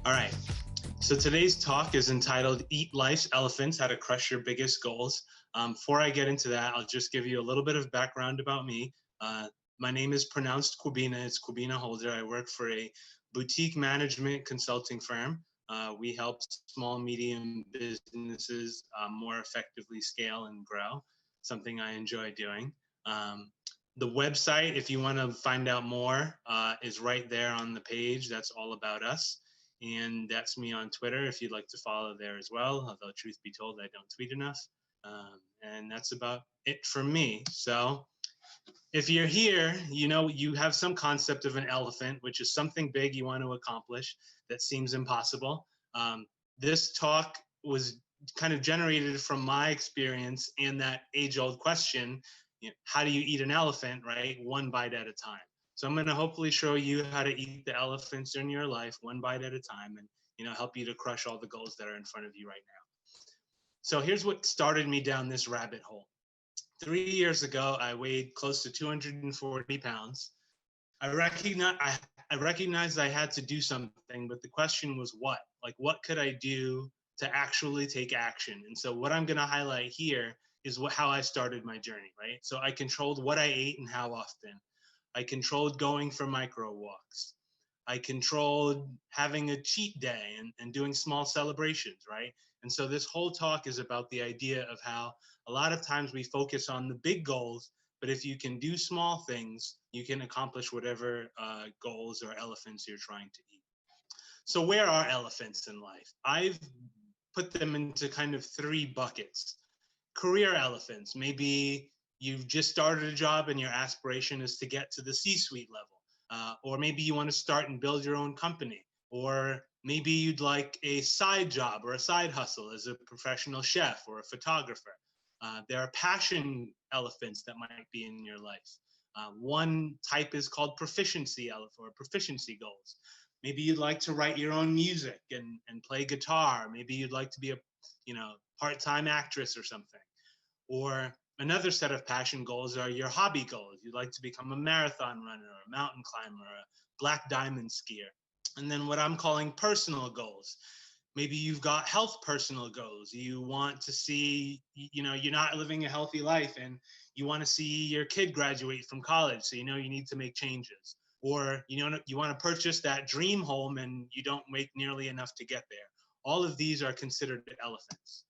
All right. So today's talk is entitled Eat Life's Elephants, How to Crush Your Biggest Goals. Before I get into that, I'll just give you a little bit of background about me. My name is pronounced Kubina. It's Kubina Holder. I work for a boutique management consulting firm. We help small, medium businesses more effectively scale and grow, something I enjoy doing. The website, if you want to find out more, is right there on the page. That's all about us. And that's me on Twitter if you'd like to follow there as well. Although, truth be told, I don't tweet enough. And that's about it for me. So, if you're here, you know, you have some concept of an elephant, which is something big you want to accomplish that seems impossible. This talk was kind of generated from my experience and that age-old question, you know, how do you eat an elephant, right? One bite at a time. So I'm going to hopefully show you how to eat the elephants in your life one bite at a time and, you know, help you to crush all the goals that are in front of you right now. So here's what started me down this rabbit hole. 3 years ago, I weighed close to 240 pounds. I recognized I had to do something, but the question was what? Like, what could I do to actually take action? And so what I'm going to highlight here is how I started my journey, right? So I controlled what I ate and how often. I controlled going for micro walks. I controlled having a cheat day and doing small celebrations, right? And so this whole talk is about the idea of how a lot of times we focus on the big goals, but if you can do small things, you can accomplish whatever goals or elephants you're trying to eat. So where are elephants in life? I've put them into kind of three buckets. Career elephants, maybe you've just started a job and your aspiration is to get to the C-suite level. Or maybe you want to start and build your own company. Or maybe you'd like a side job or a side hustle as a professional chef or a photographer. There are passion elephants that might be in your life. One type is called proficiency elephant or proficiency goals. Maybe you'd like to write your own music and play guitar. Maybe you'd like to be a, you know, part-time actress or something. Or another set of passion goals are your hobby goals. You'd like to become a marathon runner, or a mountain climber, or a black diamond skier. And then what I'm calling personal goals. Maybe you've got health personal goals. You want to see, you know, you're not living a healthy life and you want to see your kid graduate from college. So, you know, you need to make changes. Or, you know, you want to purchase that dream home and you don't make nearly enough to get there. All of these are considered elephants.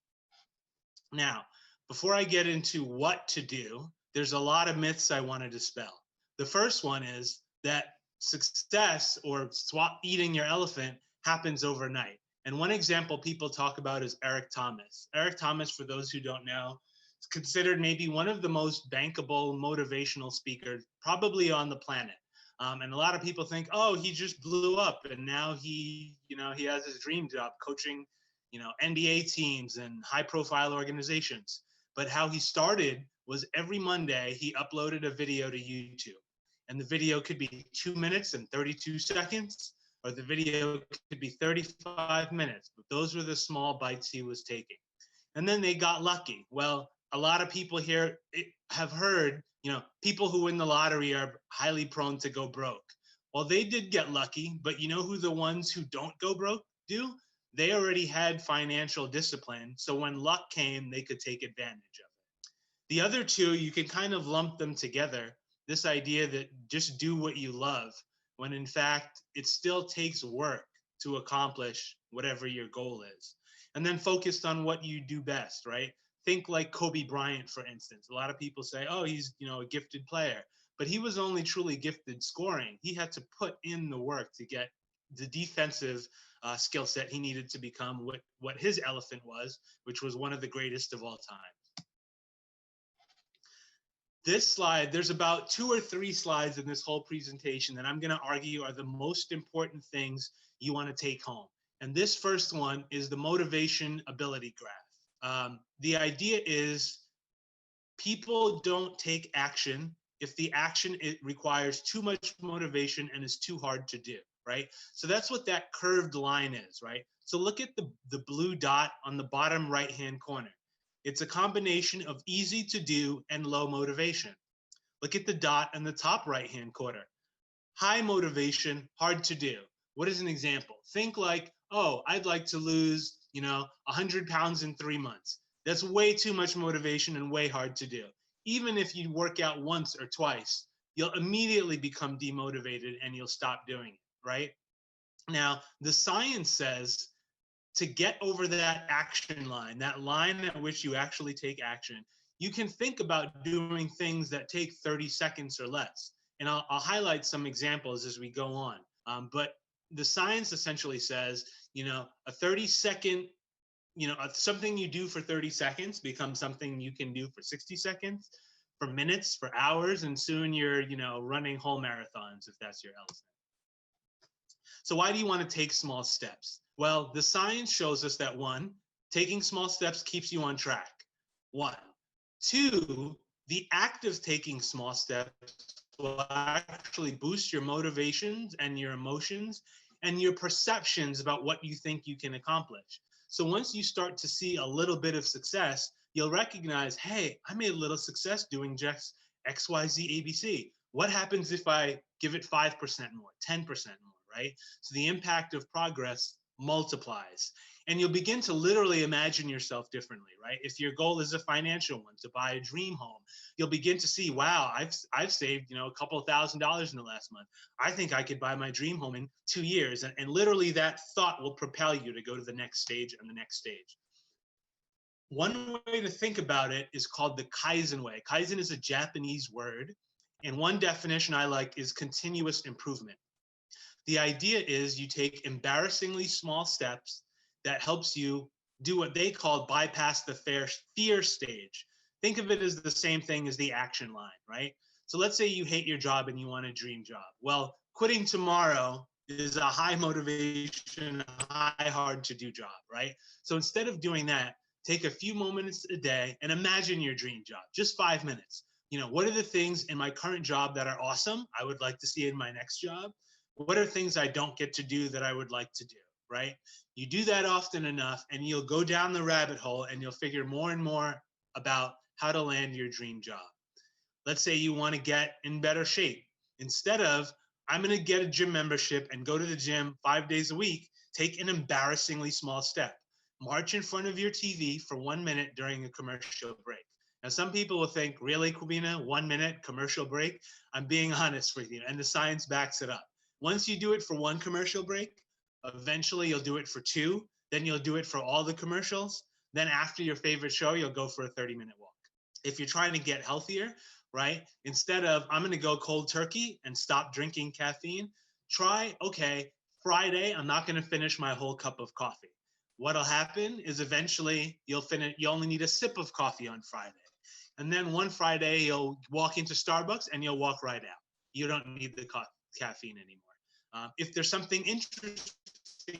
Now, before I get into what to do, there's a lot of myths I want to dispel. The first one is that success or eating your elephant happens overnight. And one example people talk about is Eric Thomas. Eric Thomas, for those who don't know, is considered maybe one of the most bankable motivational speakers probably on the planet. And a lot of people think, oh, he just blew up and now he has his dream job coaching, you know, NBA teams and high profile organizations. But how he started was every Monday he uploaded a video to YouTube. And the video could be 2 minutes and 32 seconds, or the video could be 35 minutes. But those were the small bites he was taking. And then they got lucky. Well, a lot of people here have heard, you know, people who win the lottery are highly prone to go broke. Well, they did get lucky, but you know who the ones who don't go broke do? They already had financial discipline. So when luck came, they could take advantage of it. The other two, you can kind of lump them together. This idea that just do what you love, when in fact, it still takes work to accomplish whatever your goal is. And then focused on what you do best, right? Think like Kobe Bryant, for instance. A lot of people say, oh, he's, you know, a gifted player, but he was only truly gifted scoring. He had to put in the work to get the defensive skill set he needed to become what his elephant was, which was one of the greatest of all time. This slide, there's about 2 or 3 slides in this whole presentation that I'm going to argue are the most important things you want to take home. And this first one is the motivation ability graph. The idea is people don't take action if the action it requires too much motivation and is too hard to do, right? So that's what that curved line is, right? So look at the blue dot on the bottom right-hand corner. It's a combination of easy to do and low motivation. Look at the dot in the top right-hand corner. High motivation, hard to do. What is an example? Think like oh, I'd like to lose, 100 pounds in 3 months. That's way too much motivation and way hard to do. Even if you work out once or twice, you'll immediately become demotivated and you'll stop doing it, right? Now, the science says to get over that action line, that line at which you actually take action, you can think about doing things that take 30 seconds or less. And I'll highlight some examples as we go on. But the science essentially says, a 30-second, something you do for 30 seconds becomes something you can do for 60 seconds, for minutes, for hours, and soon you're, running whole marathons if that's your elephant. So why do you want to take small steps? Well, the science shows us that one, taking small steps keeps you on track. One. Two, the act of taking small steps will actually boost your motivations and your emotions and your perceptions about what you think you can accomplish. So once you start to see a little bit of success, you'll recognize, hey, I made a little success doing just XYZ ABC. What happens if I give it 5% more, 10% more? Right? So the impact of progress multiplies. And you'll begin to literally imagine yourself differently, right? If your goal is a financial one, to buy a dream home, you'll begin to see, wow, I've saved, a couple $1,000s in the last month. I think I could buy my dream home in 2 years. And literally that thought will propel you to go to the next stage and the next stage. One way to think about it is called the Kaizen Way. Kaizen is a Japanese word. And one definition I like is continuous improvement. The idea is you take embarrassingly small steps that helps you do what they call bypass the fear stage. Think of it as the same thing as the action line, right? So let's say you hate your job and you want a dream job. Well, quitting tomorrow is a high motivation, high hard to do job, right? So instead of doing that, take a few moments a day and imagine your dream job, just 5 minutes. What are the things in my current job that are awesome? I would like to see in my next job. What are things I don't get to do that I would like to do, right? You do that often enough and you'll go down the rabbit hole and you'll figure more and more about how to land your dream job. Let's say you want to get in better shape. Instead of, I'm going to get a gym membership and go to the gym 5 days a week, take an embarrassingly small step. March in front of your TV for 1 minute during a commercial break. Now, some people will think, really, Kubina, 1 minute commercial break? I'm being honest with you, and the science backs it up. Once you do it for one commercial break, eventually you'll do it for two, then you'll do it for all the commercials. Then after your favorite show, you'll go for a 30-minute walk. If you're trying to get healthier, right, instead of I'm going to go cold turkey and stop drinking caffeine, try, okay, Friday, I'm not going to finish my whole cup of coffee. What'll happen is eventually you only need a sip of coffee on Friday. And then one Friday, you'll walk into Starbucks and you'll walk right out. You don't need the caffeine anymore. If there's something interesting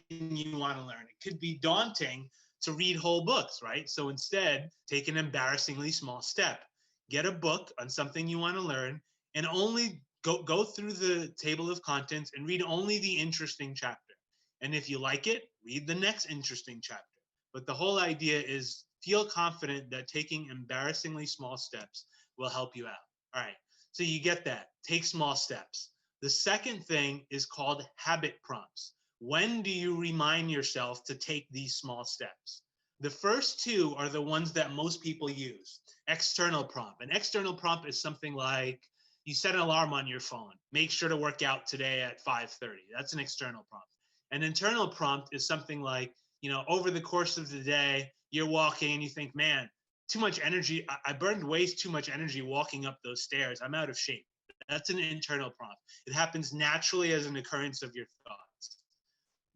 you want to learn, it could be daunting to read whole books, right? So instead, take an embarrassingly small step. Get a book on something you want to learn and only go through the table of contents and read only the interesting chapter. And if you like it, read the next interesting chapter. But the whole idea is feel confident that taking embarrassingly small steps will help you out. All right, so you get that. Take small steps. The second thing is called habit prompts. When do you remind yourself to take these small steps? The first two are the ones that most people use. External prompt. An external prompt is something like you set an alarm on your phone. Make sure to work out today at 5:30. That's an external prompt. An internal prompt is something like, over the course of the day, you're walking and you think, man, too much energy. I burned way too much energy walking up those stairs. I'm out of shape. That's an internal prompt. It happens naturally as an occurrence of your thoughts.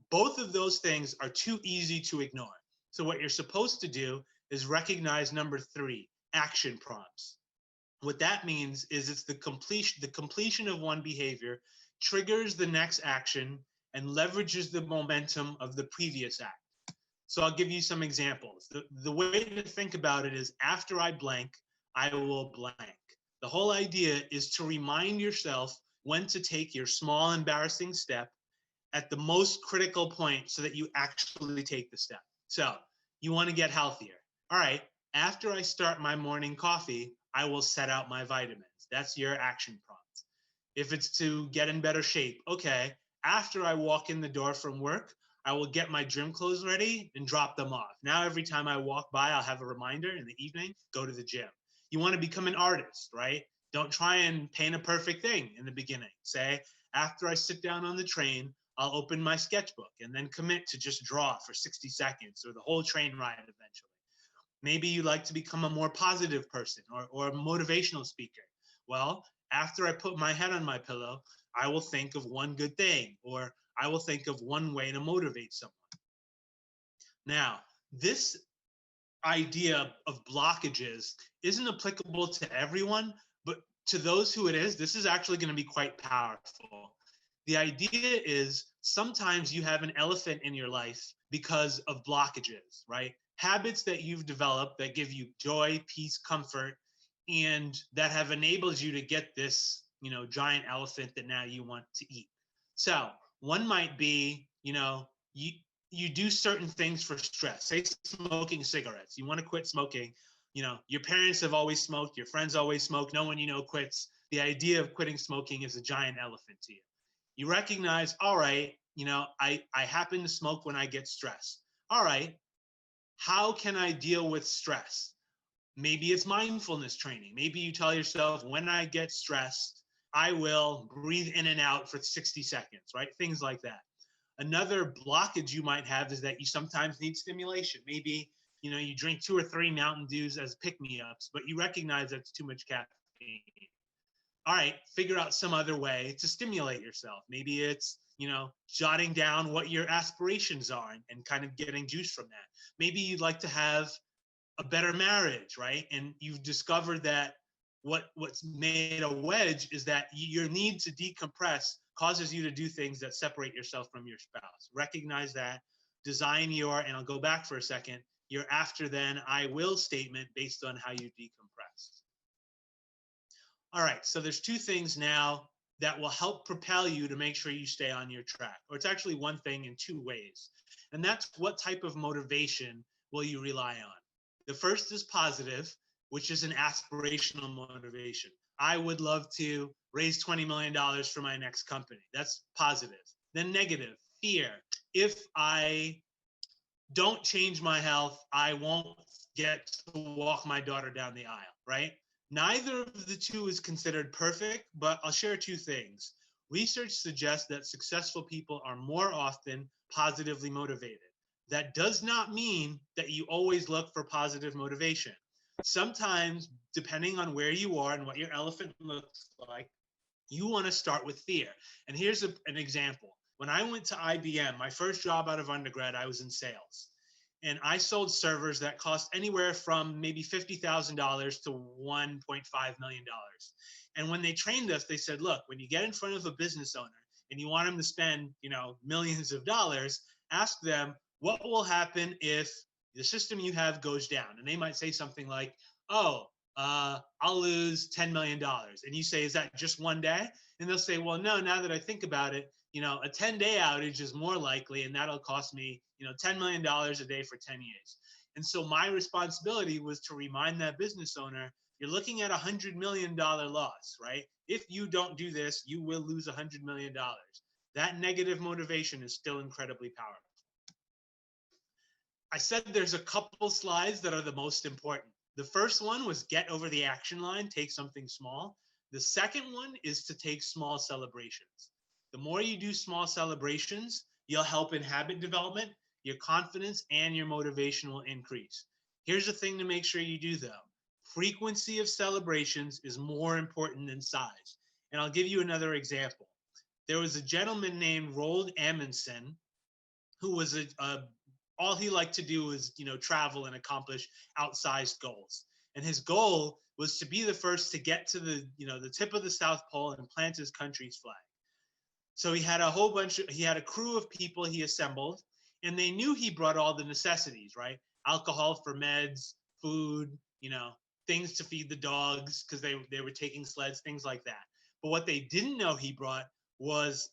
Both of those things are too easy to ignore. So what you're supposed to do is recognize number 3, action prompts. What that means is it's the completion of one behavior triggers the next action and leverages the momentum of the previous act. So I'll give you some examples. The way to think about it is after I blank, I will blank. The whole idea is to remind yourself when to take your small, embarrassing step at the most critical point so that you actually take the step. So you want to get healthier. All right, after I start my morning coffee, I will set out my vitamins. That's your action prompt. If it's to get in better shape, okay, after I walk in the door from work, I will get my gym clothes ready and drop them off. Now, every time I walk by, I'll have a reminder in the evening, go to the gym. You want to become an artist, right? Don't try and paint a perfect thing in the beginning. Say, after I sit down on the train, I'll open my sketchbook and then commit to just draw for 60 seconds or the whole train ride eventually. Maybe you like to become a more positive person or a motivational speaker. Well, after I put my head on my pillow, I will think of one good thing, or I will think of one way to motivate someone. Now, this idea of blockages isn't applicable to everyone, but to those who it is, this is actually going to be quite powerful. The idea is sometimes you have an elephant in your life because of blockages, right? Habits that you've developed that give you joy, peace, comfort, and that have enabled you to get this, giant elephant that now you want to eat. So one might be, you do certain things for stress. Say smoking cigarettes. You want to quit smoking. Your parents have always smoked. Your friends always smoke. No one quits. The idea of quitting smoking is a giant elephant to you. You recognize, all right, I happen to smoke when I get stressed. All right, how can I deal with stress? Maybe it's mindfulness training. Maybe you tell yourself, when I get stressed, I will breathe in and out for 60 seconds, right? Things like that. Another blockage you might have is that you sometimes need stimulation. Maybe, you drink 2 or 3 Mountain Dews as pick-me-ups, but you recognize that's too much caffeine. All right, figure out some other way to stimulate yourself. Maybe it's, jotting down what your aspirations are and kind of getting juice from that. Maybe you'd like to have a better marriage, right? And you've discovered that what's made a wedge is that your need to decompress causes you to do things that separate yourself from your spouse. Recognize that, design and I'll go back for a second, your after then I will statement based on how you decompress. All right, so there's 2 things now that will help propel you to make sure you stay on your track. Or it's actually one thing in 2 ways. And that's what type of motivation will you rely on? The first is positive, which is an aspirational motivation. I would love to raise $20 million for my next company. That's positive. Then negative, fear. If I don't change my health, I won't get to walk my daughter down the aisle, right? Neither of the 2 is considered perfect, but I'll share 2 things. Research suggests that successful people are more often positively motivated. That does not mean that you always look for positive motivation. Sometimes, depending on where you are and what your elephant looks like, you want to start with fear. And here's an example. When I went to IBM, my first job out of undergrad, I was in sales. And I sold servers that cost anywhere from maybe $50,000 to $1.5 million. And when they trained us, they said, look, when you get in front of a business owner and you want them to spend, millions of dollars, ask them, what will happen if the system you have goes down? And they might say something like, oh, I'll lose $10 million. And you say, is that just one day? And they'll say, well, no, now that I think about it, a 10-day outage is more likely, and that'll cost me, $10 million a day for 10 years. And so my responsibility was to remind that business owner, you're looking at $100 million loss, right? If you don't do this, you will lose $100 million. That negative motivation is still incredibly powerful. I said there's a couple slides that are the most important. The first one was get over the action line, take something small. The second one is to take small celebrations. The more you do small celebrations, you'll help in habit development, your confidence, and your motivation will increase. Here's the thing to make sure you do though. Frequency of celebrations is more important than size. And I'll give you another example. There was a gentleman named Roald Amundsen who was all he liked to do was, travel and accomplish outsized goals. And his goal was to be the first to get to the tip of the South Pole and plant his country's flag. So he had a crew of people he assembled, and they knew he brought all the necessities, right? Alcohol for meds, food, things to feed the dogs because they were taking sleds, things like that. But what they didn't know he brought was,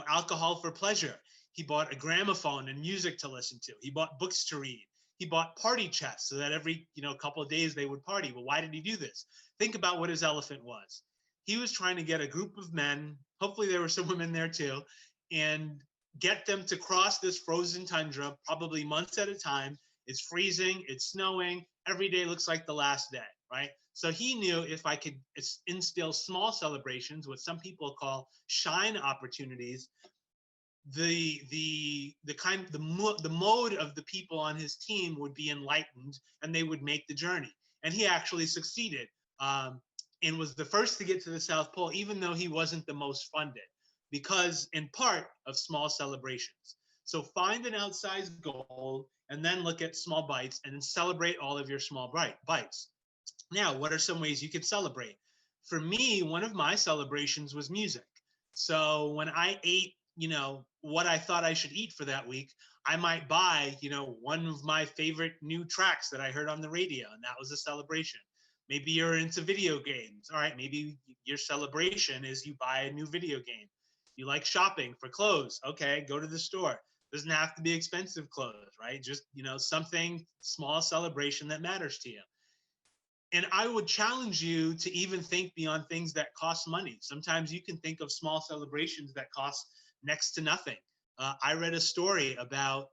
alcohol for pleasure. He bought a gramophone and music to listen to. He bought books to read. He bought party chests so that every, couple of days they would party. Well, why did he do this? Think about what his elephant was. He was trying to get a group of men, hopefully there were some women there too, and get them to cross this frozen tundra, probably months at a time. It's freezing, it's snowing, every day looks like the last day, right? So he knew if I could instill small celebrations, what some people call shine opportunities, the mode of the people on his team would be enlightened and they would make the journey. And he actually succeeded, and was the first to get to the South Pole, even though he wasn't the most funded, because in part of small celebrations. So find an outsized goal and then look at small bites and then celebrate all of your small bites. Now, what are some ways you could celebrate? For me, one of my celebrations was music. So when I ate, what I thought I should eat for that week, I might buy, one of my favorite new tracks that I heard on the radio, and that was a celebration. Maybe you're into video games. All right, maybe your celebration is you buy a new video game. You like shopping for clothes. Okay, go to the store. Doesn't have to be expensive clothes, right? Just, something small celebration that matters to you. And I would challenge you to even think beyond things that cost money. Sometimes you can think of small celebrations that cost next to nothing. I read a story about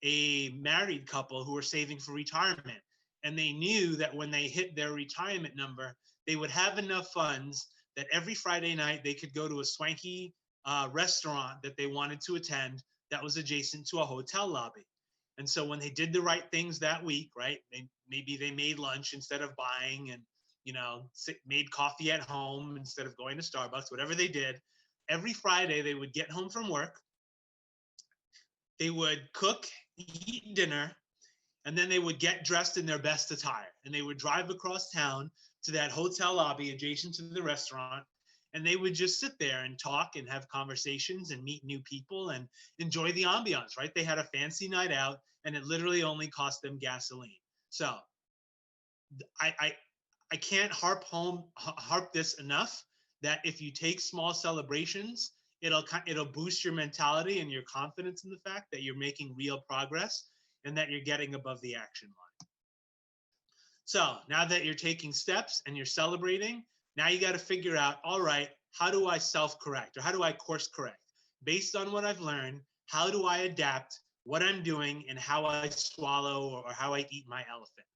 a married couple who were saving for retirement, and they knew that when they hit their retirement number, they would have enough funds that every Friday night they could go to a swanky restaurant that they wanted to attend that was adjacent to a hotel lobby. And so when they did the right things that week, right, maybe they made lunch instead of buying, and, made coffee at home instead of going to Starbucks, whatever they did, every Friday they would get home from work, they would cook, eat dinner, and then they would get dressed in their best attire. And they would drive across town to that hotel lobby adjacent to the restaurant, and they would just sit there and talk and have conversations and meet new people and enjoy the ambiance, right? They had a fancy night out, and it literally only cost them gasoline. So I can't harp this enough, that if you take small celebrations, it'll boost your mentality and your confidence in the fact that you're making real progress and that you're getting above the action line. So now that you're taking steps and you're celebrating, now you got to figure out, all right, how do I self-correct, or how do I course correct? Based on what I've learned, how do I adapt what I'm doing and how I swallow or how I eat my elephant?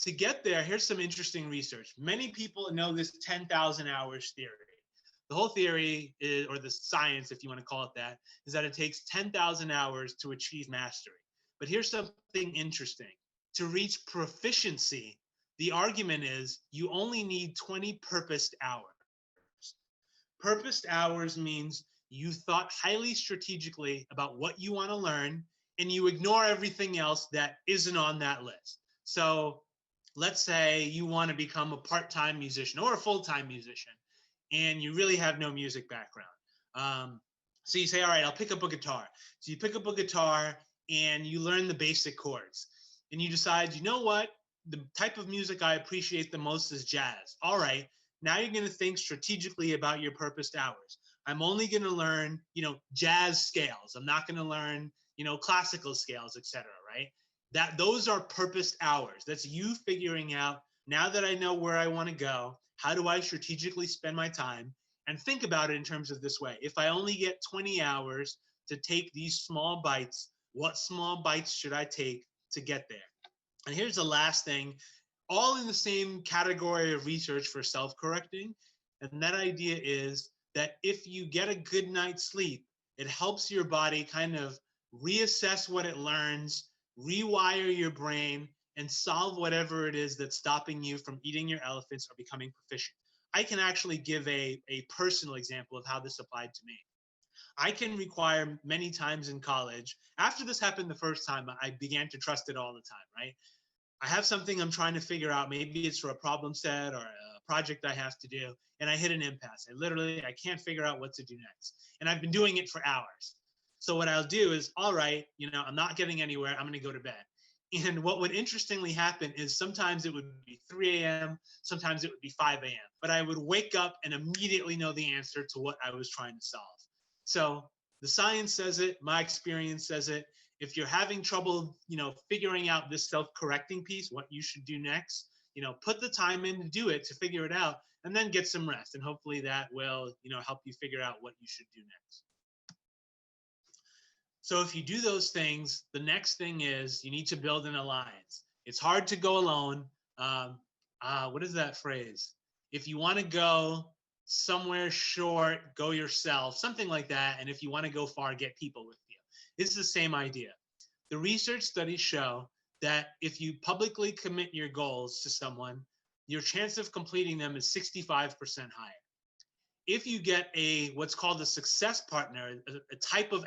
To get there, here's some interesting research. Many people know this 10,000 hours theory. The whole theory is, or the science, if you want to call it that, is that it takes 10,000 hours to achieve mastery. But here's something interesting. To reach proficiency, the argument is you only need 20 purposed hours. Purposed hours means you thought highly strategically about what you want to learn, and you ignore everything else that isn't on that list. So let's say you want to become a part-time musician or a full-time musician, and you really have no music background. So you say, all right, I'll pick up a guitar. So you pick up a guitar and you learn the basic chords, and you decide, you know what? The type of music I appreciate the most is jazz. All right, now you're going to think strategically about your purposed hours. I'm only going to learn, jazz scales. I'm not going to learn, classical scales, etc. Right? Those are purposed hours. That's you figuring out, now that I know where I want to go, how do I strategically spend my time? And think about it in terms of this way. If I only get 20 hours to take these small bites, what small bites should I take to get there? And here's the last thing, all in the same category of research for self-correcting. And that idea is that if you get a good night's sleep, it helps your body kind of reassess what it learns, rewire your brain, and solve whatever it is that's stopping you from eating your elephants or becoming proficient. I can actually give a personal example of how this applied to me. I can require many times in college, after this happened the first time, I began to trust it all the time, right? I have something I'm trying to figure out. Maybe it's for a problem set or a project I have to do, and I hit an impasse. I can't figure out what to do next. And I've been doing it for hours. So what I'll do is, all right, I'm not getting anywhere. I'm going to go to bed. And what would interestingly happen is sometimes it would be 3 a.m., sometimes it would be 5 a.m. But I would wake up and immediately know the answer to what I was trying to solve. So the science says it, my experience says it. If you're having trouble, figuring out this self-correcting piece, what you should do next, put the time in to do it, to figure it out, and then get some rest. And hopefully that will, help you figure out what you should do next. So if you do those things, the next thing is you need to build an alliance. It's hard to go alone. What is that phrase? If you want to go somewhere short, go yourself, something like that. And if you want to go far, get people with you. It's the same idea. The research studies show that if you publicly commit your goals to someone, your chance of completing them is 65% higher. If you get what's called a success partner, a type of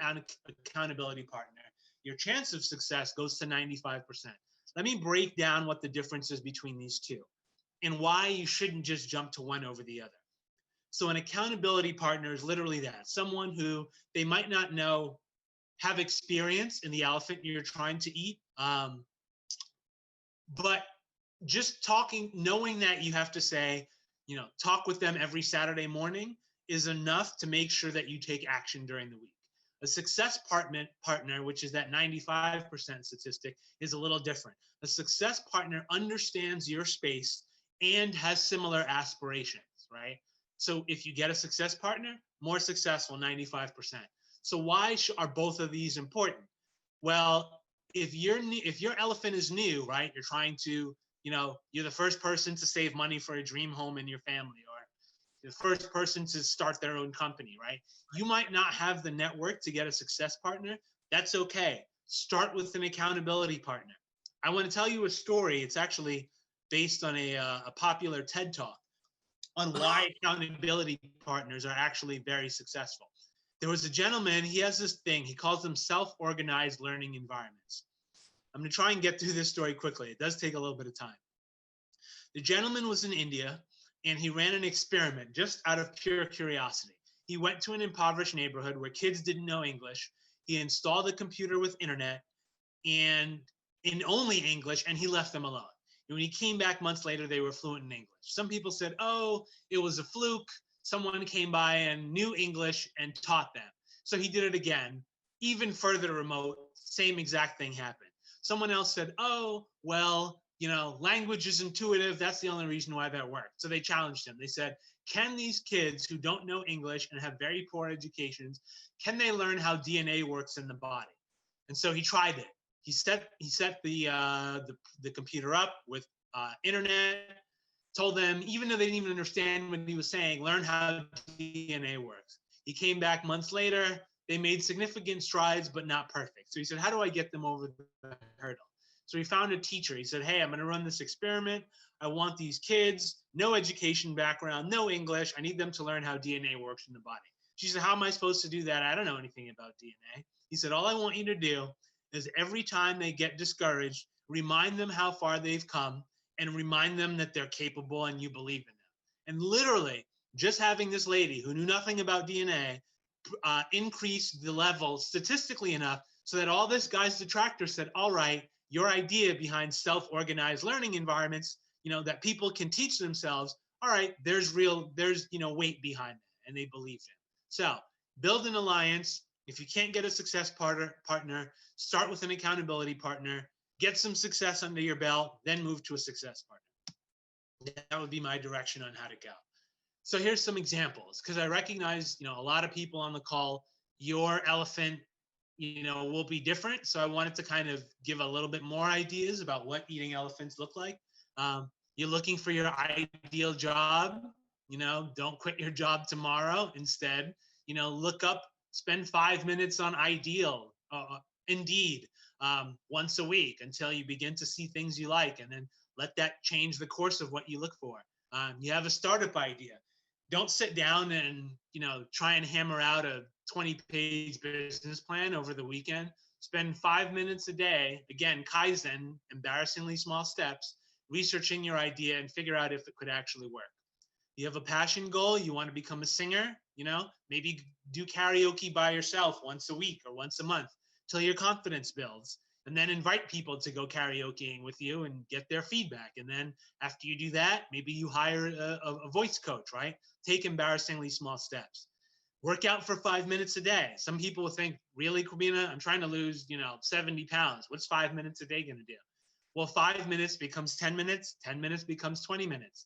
accountability partner, your chance of success goes to 95%. Let me break down what the difference is between these two and why you shouldn't just jump to one over the other. So an accountability partner is literally that, someone who they might not know, have experience in the elephant you're trying to eat, but just talking, knowing that you have to say, talk with them every Saturday morning is enough to make sure that you take action during the week. A success partner, which is that 95% statistic, is a little different. A success partner understands your space and has similar aspirations, right? So if you get a success partner, more successful, 95%. So why are both of these important? Well, if your elephant is new, right, you're trying to, you're the first person to save money for a dream home in your family, or the first person to start their own company, right? You might not have the network to get a success partner. That's okay. Start with an accountability partner. I want to tell you a story. It's actually based on a popular TED Talk on why accountability partners are actually very successful. There was a gentleman, he has this thing, he calls them self-organized learning environments. I'm going to try and get through this story quickly. It does take a little bit of time. The gentleman was in India, and he ran an experiment just out of pure curiosity. He went to an impoverished neighborhood where kids didn't know English. He installed a computer with internet and in only English, and he left them alone. And when he came back months later, they were fluent in English. Some people said, oh, it was a fluke. Someone came by and knew English and taught them. So he did it again, even further remote, same exact thing happened. Someone else said, oh, well, language is intuitive. That's the only reason why that worked. So they challenged him. They said, can these kids who don't know English and have very poor educations, can they learn how DNA works in the body? And so he tried it. He set the computer up with internet, told them, even though they didn't even understand what he was saying, learn how DNA works. He came back months later. They made significant strides, but not perfect. So he said, how do I get them over the hurdle? So he found a teacher. He said, hey, I'm going to run this experiment. I want these kids, no education background, no English. I need them to learn how DNA works in the body. She said, how am I supposed to do that? I don't know anything about DNA. He said, all I want you to do is every time they get discouraged, remind them how far they've come and remind them that they're capable and you believe in them. And literally, just having this lady who knew nothing about DNA increased the level statistically enough so that all this guy's detractors said, all right, your idea behind self-organized learning environments, that people can teach themselves, all right, there's weight behind that, and they believe it. So build an alliance. If you can't get a success partner, start with an accountability partner, get some success under your belt, then move to a success partner. That would be my direction on how to go. So here's some examples, because I recognize, a lot of people on the call, your elephant, will be different. So I wanted to kind of give a little bit more ideas about what eating elephants look like. You're looking for your ideal job, don't quit your job tomorrow. Instead, look up, spend 5 minutes on Ideal, Indeed, once a week until you begin to see things you like, and then let that change the course of what you look for. You have a startup idea. Don't sit down and, try and hammer out a 20-page business plan over the weekend. Spend 5 minutes a day, again, Kaizen, embarrassingly small steps, researching your idea and figure out if it could actually work. You have a passion goal, you want to become a singer, maybe do karaoke by yourself once a week or once a month till your confidence builds. And then invite people to go karaokeing with you and get their feedback. And then after you do that, maybe you hire a voice coach, right? Take embarrassingly small steps. Work out for 5 minutes a day. Some people will think, really, Kubina, I'm trying to lose, 70 pounds. What's 5 minutes a day going to do? Well, 5 minutes becomes 10 minutes. 10 minutes becomes 20 minutes.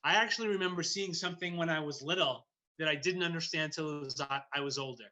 I actually remember seeing something when I was little that I didn't understand till I was older.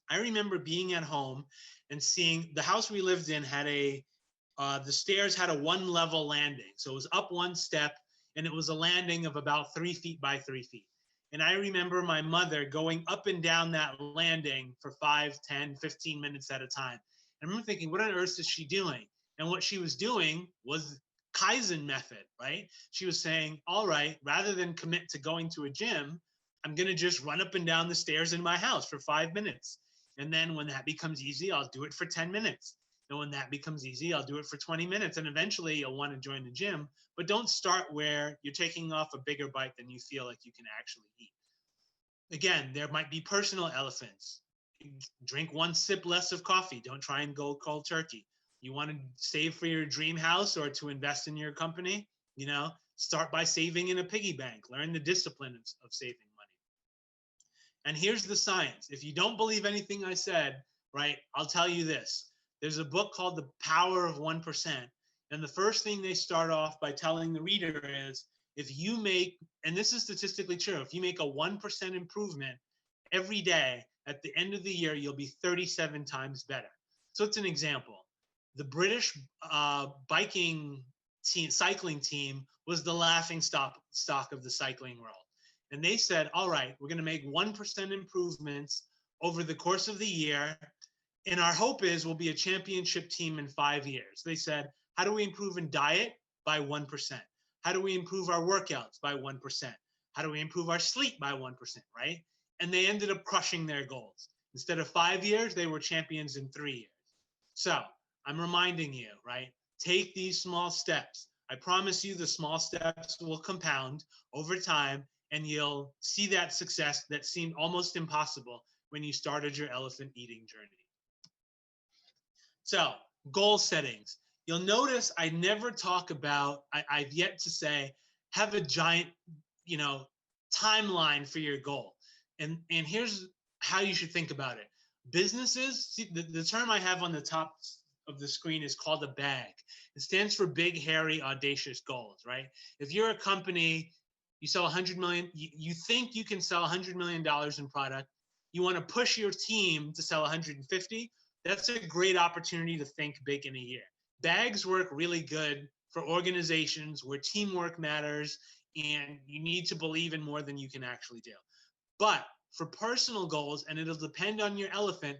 I remember being at home and seeing the house we lived in had the stairs had a one level landing. So it was up one step and it was a landing of about 3 feet by 3 feet. And I remember my mother going up and down that landing for 5, 10, 15 minutes at a time. And I remember thinking, what on earth is she doing? And what she was doing was Kaizen method, right? She was saying, all right, rather than commit to going to a gym, I'm going to just run up and down the stairs in my house for 5 minutes. And then when that becomes easy, I'll do it for 10 minutes. And when that becomes easy, I'll do it for 20 minutes. And eventually you'll want to join the gym, but don't start where you're taking off a bigger bite than you feel like you can actually eat. Again, there might be personal elephants. Drink one sip less of coffee. Don't try and go cold turkey. You want to save for your dream house or to invest in your company? Start by saving in a piggy bank. Learn the discipline of saving money. And here's the science. If you don't believe anything I said, right, I'll tell you this. There's a book called The Power of 1%. And the first thing they start off by telling the reader is, if you make, and this is statistically true, if you make a 1% improvement every day, at the end of the year, you'll be 37 times better. So it's an example. The British cycling team was the laughing stock of the cycling world. And they said, all right, we're going to make 1% improvements over the course of the year. And our hope is we'll be a championship team in 5 years. They said, how do we improve in diet? By 1%. How do we improve our workouts? By 1%. How do we improve our sleep? By 1%, right? And they ended up crushing their goals. Instead of 5 years, they were champions in 3 years. So I'm reminding you, right? Take these small steps. I promise you the small steps will compound over time, and you'll see that success that seemed almost impossible when you started your elephant eating journey. So, goal settings. You'll notice I never talk about, I've yet to say, have a giant, timeline for your goal. And here's how you should think about it. Businesses, see, the term I have on the top of the screen is called a bag. It stands for big, hairy, audacious goals, right? If you're a company, you sell 100 million, you think you can sell $100 million in product, you want to push your team to sell 150, that's a great opportunity to think big in a year. Bags work really good for organizations where teamwork matters and you need to believe in more than you can actually do. But for personal goals, and it'll depend on your elephant,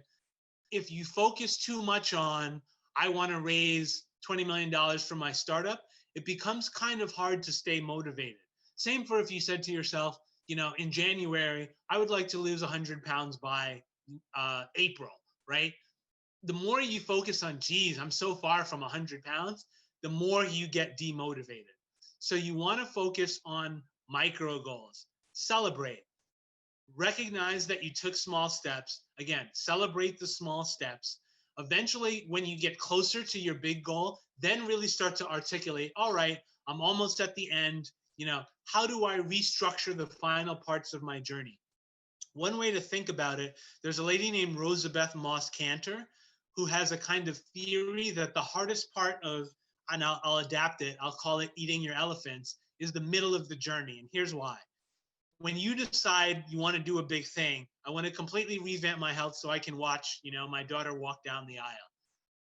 if you focus too much on, I want to raise $20 million for my startup, it becomes kind of hard to stay motivated. Same for if you said to yourself, in January, I would like to lose 100 pounds by April, right? The more you focus on, geez, I'm so far from 100 pounds, the more you get demotivated. So you want to focus on micro goals. Celebrate. Recognize that you took small steps. Again, celebrate the small steps. Eventually, when you get closer to your big goal, then really start to articulate, all right, I'm almost at the end. How do I restructure the final parts of my journey? One way to think about it, there's a lady named Rosabeth Moss Cantor who has a kind of theory that the hardest part of, and I'll adapt it, I'll call it eating your elephants, is the middle of the journey. And here's why. When you decide you want to do a big thing, I want to completely revamp my health so I can watch, my daughter walk down the aisle.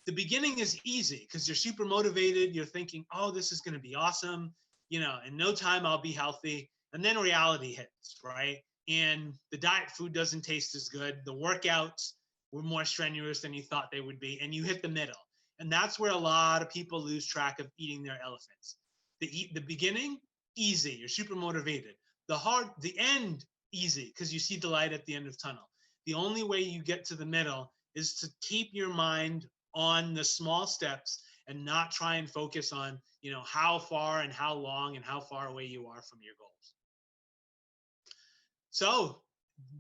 The beginning is easy because you're super motivated. You're thinking, oh, this is going to be awesome. In no time I'll be healthy. And then reality hits, right? And the diet food doesn't taste as good. The workouts were more strenuous than you thought they would be. And you hit the middle. And that's where a lot of people lose track of eating their elephants. The beginning, easy. You're super motivated. The end, easy, because you see the light at the end of the tunnel. The only way you get to the middle is to keep your mind on the small steps and not try and focus on, how far and how long and how far away you are from your goals. So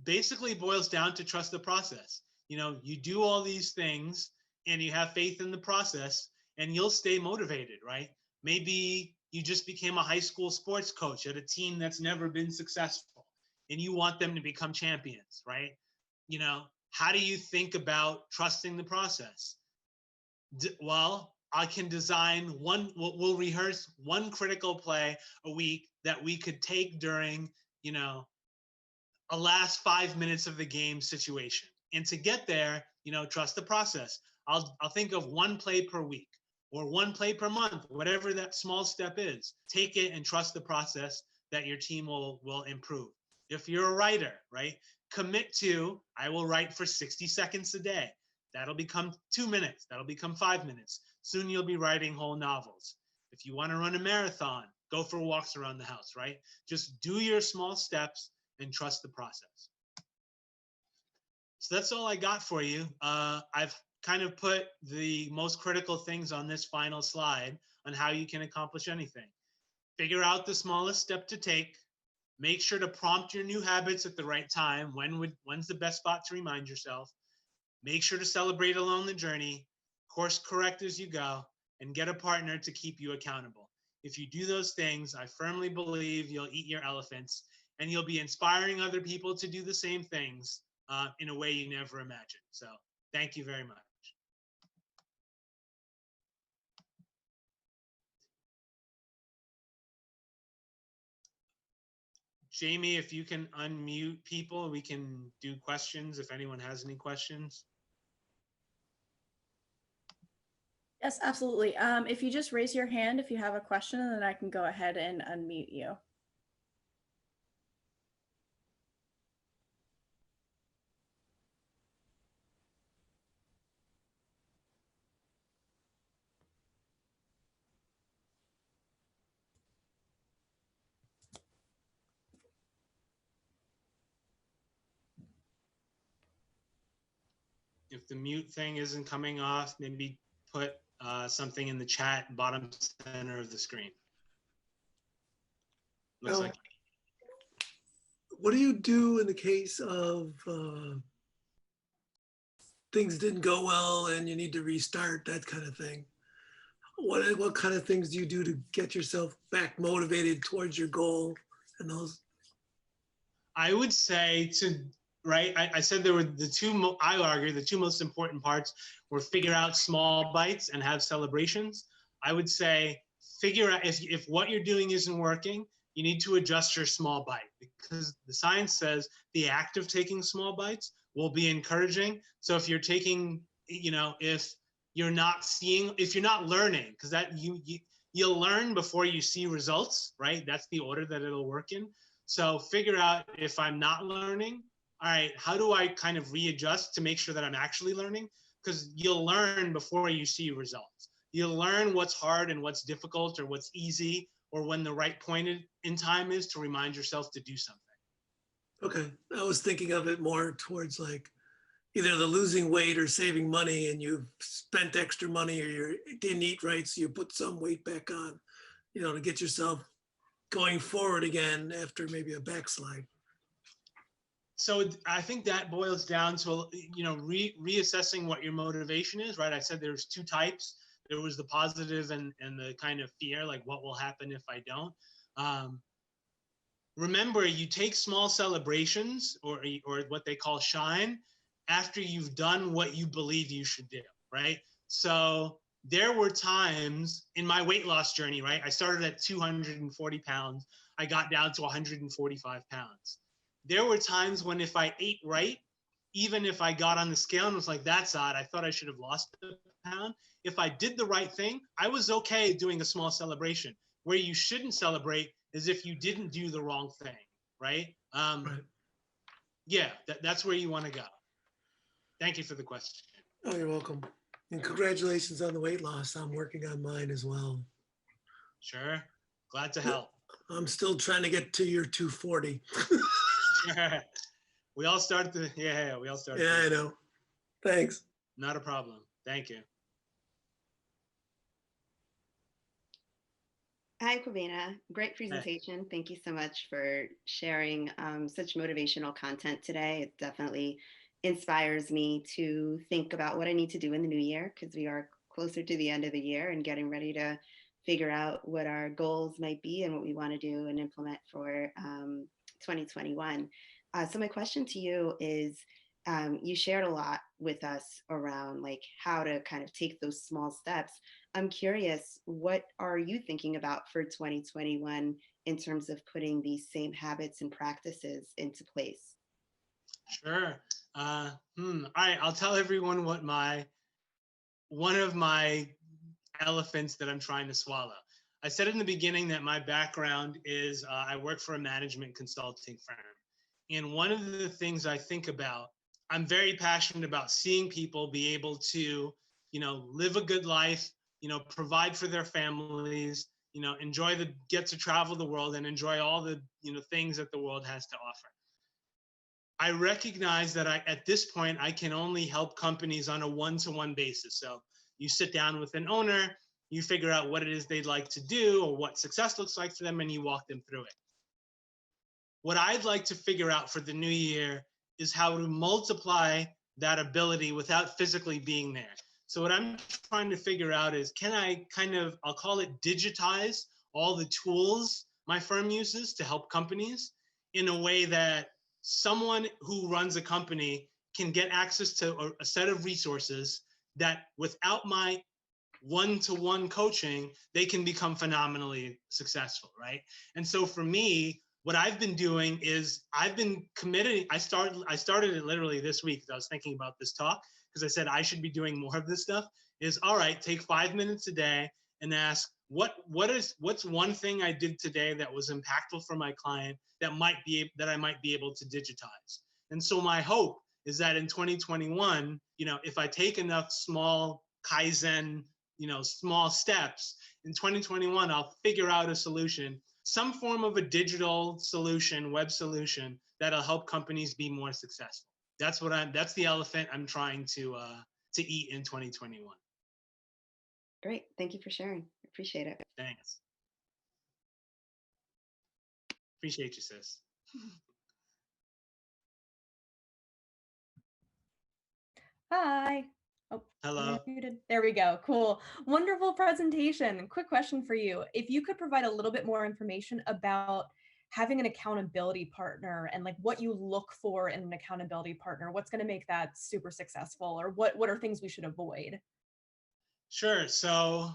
basically it boils down to trust the process. You do all these things and you have faith in the process and you'll stay motivated, right? Maybe you just became a high school sports coach at a team that's never been successful and you want them to become champions, right? How do you think about trusting the process? Well, I can design we'll rehearse one critical play a week that we could take during, a last 5 minutes of the game situation. And to get there, trust the process. I'll think of one play per week or one play per month, whatever that small step is. Take it and trust the process that your team will improve. If you're a writer, right, commit to, I will write for 60 seconds a day. That'll become 2 minutes. That'll become 5 minutes. Soon you'll be writing whole novels. If you want to run a marathon, go for walks around the house, right? Just do your small steps and trust the process. So that's all I got for you. I've kind of put the most critical things on this final slide on how you can accomplish anything. Figure out the smallest step to take. Make sure to prompt your new habits at the right time. When's the best spot to remind yourself? Make sure to celebrate along the journey. Course correct as you go, and get a partner to keep you accountable. If you do those things, I firmly believe you'll eat your elephants, and you'll be inspiring other people to do the same things in a way you never imagined. So thank you very much. Jamie, if you can unmute people, we can do questions if anyone has any questions. Yes, absolutely. If you just raise your hand if you have a question, and then I can go ahead and unmute you. If the mute thing isn't coming off, maybe put something in the chat bottom center of the screen. Looks like. What do you do in the case of things didn't go well and you need to restart, that kind of thing? What kind of things do you do to get yourself back motivated towards your goal and those? I would say I said there were I argue the two most important parts were figure out small bites and have celebrations. I would say figure out if what you're doing isn't working, you need to adjust your small bite, because the science says the act of taking small bites will be encouraging. So if you're taking, if you're not learning, because that you'll learn before you see results, right? That's the order that it'll work in. So figure out, if I'm not learning, all right, how do I kind of readjust to make sure that I'm actually learning? Because you'll learn before you see results. You'll learn what's hard and what's difficult or what's easy, or when the right point in time is to remind yourself to do something. Okay, I was thinking of it more towards like either the losing weight or saving money, and you've spent extra money or you didn't eat right, so you put some weight back on, to get yourself going forward again after maybe a backslide. So I think that boils down to, reassessing what your motivation is, right? I said there's two types. There was the positive and the kind of fear, like what will happen if I don't. Remember, you take small celebrations or what they call shine after you've done what you believe you should do, right? So there were times in my weight loss journey, right? I started at 240 pounds. I got down to 145 pounds. There were times when if I ate right, even if I got on the scale and was like, that's odd, I thought I should have lost a pound. If I did the right thing, I was okay doing a small celebration. Where you shouldn't celebrate is if you didn't do the wrong thing, right? Right. Yeah, that's where you want to go. Thank you for the question. Oh, you're welcome. And congratulations on the weight loss. I'm working on mine as well. Sure. Glad to help. I'm still trying to get to your 240. We all start we all start. Yeah, I know. Thanks. Not a problem. Thank you. Hi, Kwabena. Great presentation. Thank you so much for sharing such motivational content today. It definitely inspires me to think about what I need to do in the new year, because we are closer to the end of the year and getting ready to figure out what our goals might be and what we want to do and implement for 2021. So my question to you is, you shared a lot with us around like how to kind of take those small steps. I'm curious, what are you thinking about for 2021 in terms of putting these same habits and practices into place? Sure. All right, I'll tell everyone what one of my elephants that I'm trying to swallow. I said in the beginning that my background is I work for a management consulting firm. And one of the things I think about, I'm very passionate about seeing people be able to, live a good life, provide for their families, get to travel the world and enjoy all the, things that the world has to offer. I recognize that at this point, I can only help companies on a one-to-one basis. So you sit down with an owner, you figure out what it is they'd like to do or what success looks like for them, and you walk them through it. What I'd like to figure out for the new year is how to multiply that ability without physically being there. So what I'm trying to figure out is, can I I'll call it digitize all the tools my firm uses to help companies in a way that someone who runs a company can get access to a set of resources that without my one-to-one coaching, they can become phenomenally successful, right? And so for me, what I've been doing is I've been committed. I started it literally this week. I was thinking about this talk because I said I should be doing more of this stuff. Is all right, take 5 minutes a day and ask what's one thing I did today that was impactful for my client that I might be able to digitize. And so my hope is that in 2021, if I take enough small Kaizen, small steps in 2021, I'll figure out a solution, some form of a digital solution, web solution that'll help companies be more successful. That's the elephant I'm trying to eat in 2021. Great. Thank you for sharing. Appreciate it. Thanks. Appreciate you, sis. Hi. Oh, Hello. muted. There we go. Cool. Wonderful presentation. Quick question for you. If you could provide a little bit more information about having an accountability partner and like what you look for in an accountability partner, what's going to make that super successful, or what are things we should avoid? Sure. So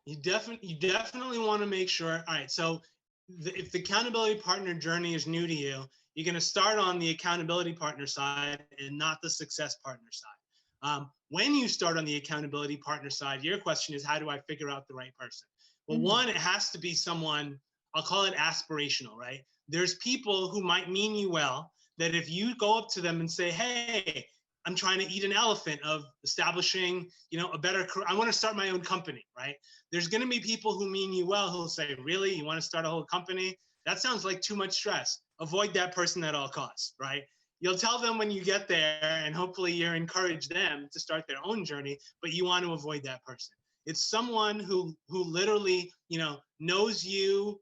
you definitely want to make sure. All right. So if the accountability partner journey is new to you, you're going to start on the accountability partner side and not the success partner side. When you start on the accountability partner side, your question is, how do I figure out the right person? Well, one, it has to be someone, I'll call it aspirational, right? There's people who might mean you well, that if you go up to them and say, hey, I'm trying to eat an elephant of establishing, a better career. I want to start my own company, right? There's going to be people who mean you well who'll say, really, you want to start a whole company? That sounds like too much stress. Avoid that person at all costs, right? You'll tell them when you get there, and hopefully you encourage them to start their own journey, but you want to avoid that person. It's someone who literally, knows you,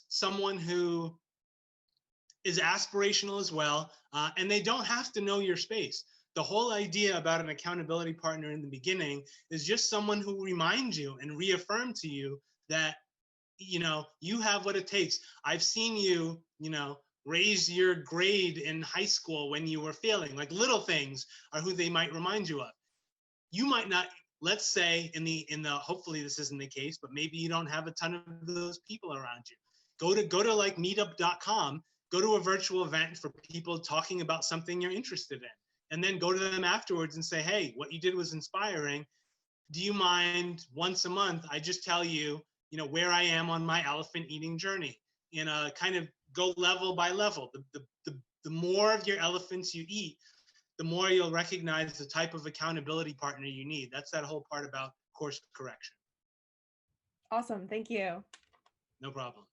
someone who is aspirational as well, and they don't have to know your space. The whole idea about an accountability partner in the beginning is just someone who reminds you and reaffirm to you that, you have what it takes. I've seen you, raise your grade in high school when you were failing. Like, little things are who they might remind you of. You might not, let's say hopefully this isn't the case, but maybe you don't have a ton of those people around you. Go to like meetup.com, go to a virtual event for people talking about something you're interested in, and then go to them afterwards and say, hey, what you did was inspiring. Do you mind once a month I just tell you, where I am on my elephant eating journey, and kind of go level by level. The more of your elephants you eat, the more you'll recognize the type of accountability partner you need. That's that whole part about course correction. Awesome. Thank you. No problem.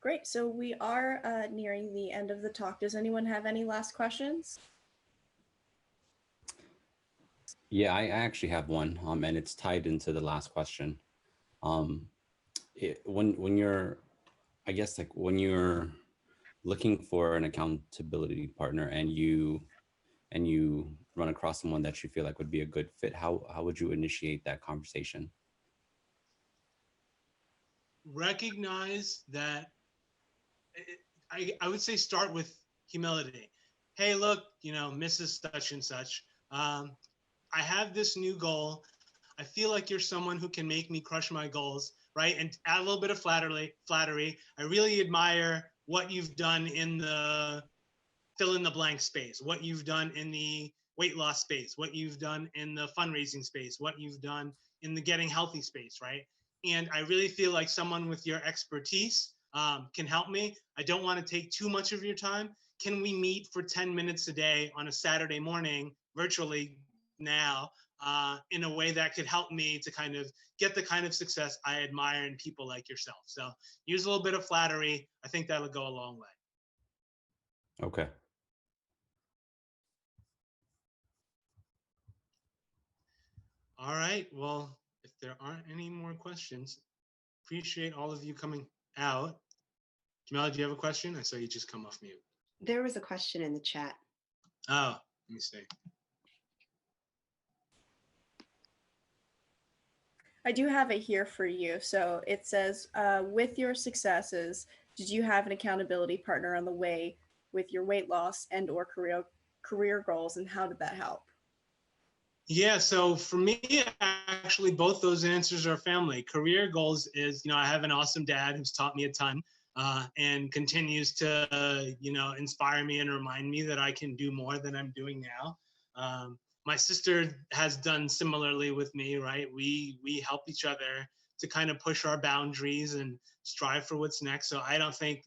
Great. So we are nearing the end of the talk. Does anyone have any last questions? Yeah, I actually have one, and it's tied into the last question. When you're, I guess, like when you're looking for an accountability partner and you run across someone that you feel like would be a good fit, how would you initiate that conversation? Recognize that I would say start with humility. hey, look, Mrs. Such and Such, I have this new goal. I feel like you're someone who can make me crush my goals, right? And add a little bit of flattery. I really admire what you've done in the fill in the blank space, what you've done in the weight loss space, what you've done in the fundraising space, what you've done in the getting healthy space, right? And I really feel like someone with your expertise can help me. I don't want to take too much of your time. Can we meet for 10 minutes a day on a Saturday morning, virtually now, in a way that could help me to kind of get the kind of success I admire in people like yourself? So use a little bit of flattery. I think that'll go a long way. Okay. All right. Well, if there aren't any more questions, appreciate all of you coming out. Jamila, do you have a question? I saw you just come off mute. There was a question in the chat. Oh, let me see. I do have it here for you. So it says, with your successes, did you have an accountability partner on the way with your weight loss and or career goals, and how did that help? Yeah, so for me, actually, both those answers are family. Career goals is, I have an awesome dad who's taught me a ton and continues to, inspire me and remind me that I can do more than I'm doing now. My sister has done similarly with me, right? We help each other to kind of push our boundaries and strive for what's next. So I don't think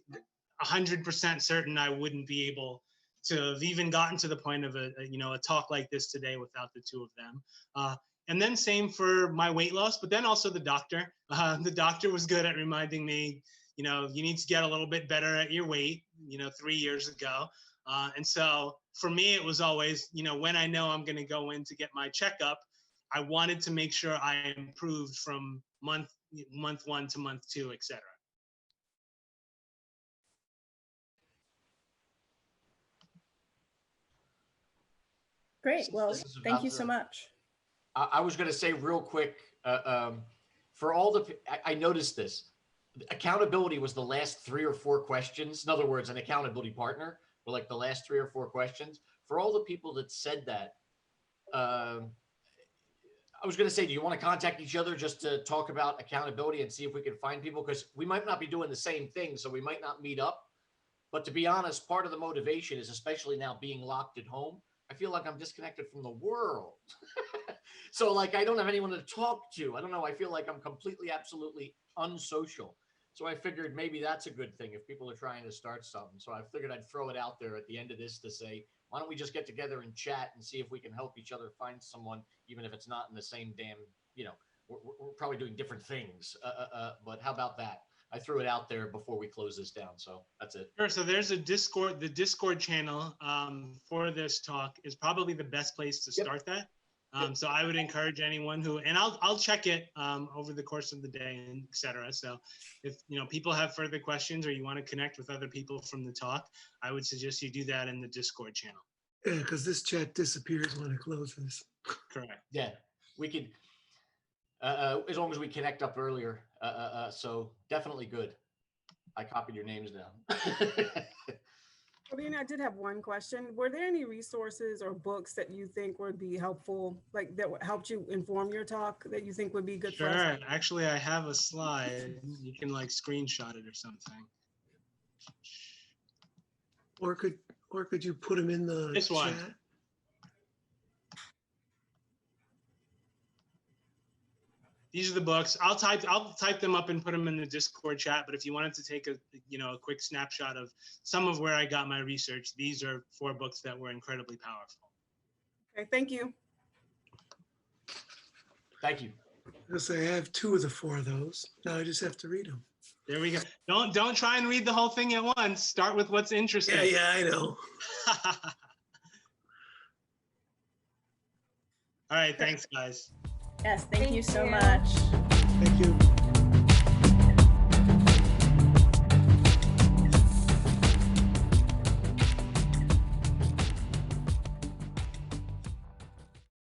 100% certain I wouldn't be able to have even gotten to the point of a talk like this today without the two of them. And then same for my weight loss, but then also the doctor. The doctor was good at reminding me, you need to get a little bit better at your weight, 3 years ago. And so for me, it was always, when I know I'm going to go in to get my checkup, I wanted to make sure I improved from month 1 to month 2, et cetera. Great. Well, thank you so much. I was going to say real quick, for all the, I noticed this. Accountability was the last 3 or 4 questions. In other words, an accountability partner were like the last 3 or 4 questions. For all the people that said that, I was going to say, do you want to contact each other just to talk about accountability and see if we can find people? Because we might not be doing the same thing, so we might not meet up. But to be honest, part of the motivation is, especially now being locked at home, I feel like I'm disconnected from the world. So like, I don't have anyone to talk to. I don't know. I feel like I'm completely, absolutely unsocial. So I figured maybe that's a good thing if people are trying to start something. So I figured I'd throw it out there at the end of this to say, why don't we just get together and chat and see if we can help each other find someone, even if it's not in the same damn, we're probably doing different things. But how about that? I threw it out there before we close this down. So that's it. Sure. So there's a Discord, the Discord channel for this talk is probably the best place to start that. So I would encourage anyone who, and I'll check it over the course of the day, and et cetera. So if people have further questions or you want to connect with other people from the talk, I would suggest you do that in the Discord channel. Yeah, because this chat disappears when it closes. Correct. Yeah, we could, as long as we connect up earlier. So definitely good. I copied your names down. Alina, I did have one question. Were there any resources or books that you think would be helpful, like that helped you inform your talk, that you think would be good for us? Sure. Actually, I have a slide. You can like screenshot it or something. Or could you put them in the This chat? one. These are the books. I'll type them up and put them in the Discord chat. But if you wanted to take a quick snapshot of some of where I got my research, these are 4 books that were incredibly powerful. Okay, thank you. Thank you. Yes, I have 2 of the 4 of those. Now I just have to read them. There we go. Don't try and read the whole thing at once. Start with what's interesting. Yeah, I know. All right, thanks, guys. Yes, thank you so you. much. Thank you.